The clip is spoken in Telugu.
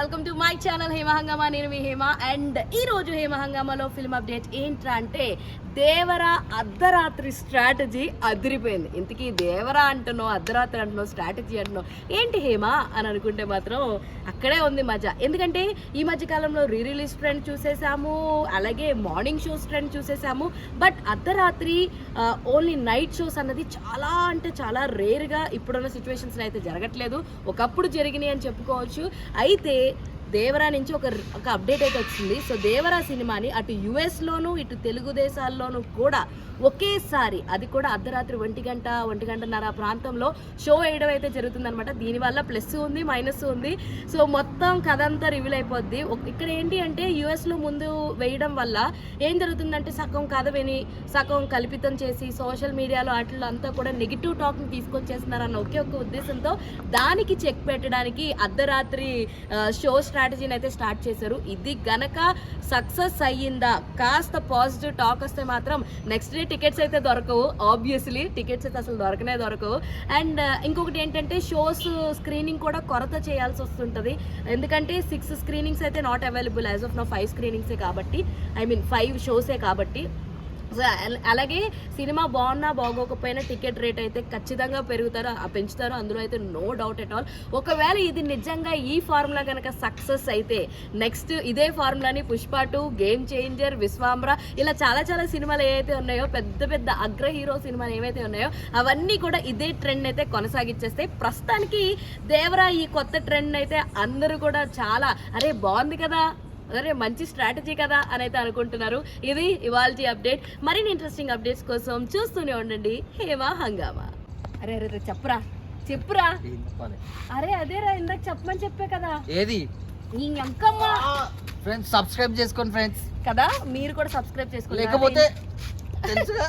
Welcome to my channel Hema హంగామా. నేను మీ హేమ. అండ్ ఈ రోజు హేమ హంగామాలో ఫిల్మ్ అప్డేట్ ఏంటంటే దేవరా అర్ధరాత్రి స్ట్రాటజీ అదిరిపోయింది. ఇంతకీ దేవరా అంటున్నావు, అర్ధరాత్రి అంటున్నావు, స్ట్రాటజీ అంటున్నావు ఏంటి హేమ అని అనుకుంటే మాత్రం అక్కడే ఉంది మజా. ఎందుకంటే ఈ మధ్య కాలంలో రిలీజ్ ట్రెండ్ చూసేసాము, అలాగే మార్నింగ్ షోస్ ట్రెండ్ చూసేసాము. బట్ అర్ధరాత్రి ఓన్లీ నైట్ షోస్ అన్నది చాలా అంటే చాలా రేర్గా ఇప్పుడున్న సిచ్యువేషన్స్లో అయితే జరగట్లేదు. ఒకప్పుడు జరిగినాయి అని చెప్పుకోవచ్చు. అయితే దేవరా నుంచి ఒక అప్డేట్ అయితే వచ్చింది. సో దేవరా సినిమాని అటు యుఎస్లోను ఇటు తెలుగు దేశాల్లోనూ కూడా ఒకేసారి, అది కూడా అర్ధరాత్రి 1-1:30 ప్రాంతంలో షో వేయడం అయితే జరుగుతుందనమాట. దీనివల్ల ప్లస్ ఉంది, మైనస్ ఉంది. సో మొత్తం కథ అంతా రివీల్ అయిపోద్ది. ఇక్కడ ఏంటి అంటే యుఎస్లో ముందు వేయడం వల్ల ఏం జరుగుతుందంటే సగం కథ విని సగం కల్పితం చేసి సోషల్ మీడియాలో వాటిలో అంతా కూడా నెగిటివ్ టాక్ని తీసుకొచ్చేస్తున్నారన్న ఒకే ఒక్క ఉద్దేశంతో దానికి చెక్ పెట్టడానికి అర్ధరాత్రి షో స్ట్రాటజీని అయితే స్టార్ట్ చేశారు. ఇది గనక సక్సెస్ అయ్యిందా, కాస్త పాజిటివ్ టాక్ వస్తే మాత్రం నెక్స్ట్ డే టికెట్స్ అయితే దొరకవు. ఆబ్వియస్లీ టికెట్స్ అయితే అసలు దొరకవు. అండ్ ఇంకొకటి ఏంటంటే షోస్ స్క్రీనింగ్ కూడా కొరత చేయాల్సి వస్తుంటుంది. ఎందుకంటే 6 స్క్రీనింగ్స్ అయితే నాట్ అవైలబుల్ యాజ్ ఆఫ్ నా 5 స్క్రీనింగ్సే కాబట్టి, 5 షోసే కాబట్టి. సో అలాగే సినిమా బాగున్నా బాగోకపోయినా టికెట్ రేట్ అయితే ఖచ్చితంగా పెంచుతారు. అందులో అయితే నో డౌట్ ఎట్ ఆల్. ఒకవేళ ఇది నిజంగా ఈ ఫార్ములా కనుక సక్సెస్ అయితే నెక్స్ట్ ఇదే ఫార్ములాని పుష్ప 2, గేమ్ చేంజర్, విశ్వాంబర ఇలా చాలా సినిమాలు ఏవైతే ఉన్నాయో, పెద్ద అగ్ర హీరో సినిమాలు ఏవైతే ఉన్నాయో అవన్నీ కూడా ఇదే ట్రెండ్ అయితే కొనసాగించేస్తే, ప్రస్తుతానికి దేవరా ఈ కొత్త ట్రెండ్ అయితే అందరూ కూడా చాలా అరే బాగుంది కదా, అరే మంచి స్ట్రాటజీ కదా అని అయితే అనుకుంటున్నారు. ఇది ఇవాల్టి అప్డేట్. మరిన్ని ఇంట్రెస్టింగ్ అప్డేట్స్ కోసం చూస్తూనే ఉండండి హేమ హంగామా. అరే చెప్పురా. అరే అదేరా ఇందాక చెప్పమని చెప్పే కదా. ఏది ఈ అంకమ్మ ఫ్రెండ్స్ సబ్స్క్రైబ్ చేసుకోండి ఫ్రెండ్స్ కదా, మీరు కూడా సబ్స్క్రైబ్ చేసుకోండి. లేకపోతే తెలుసుగా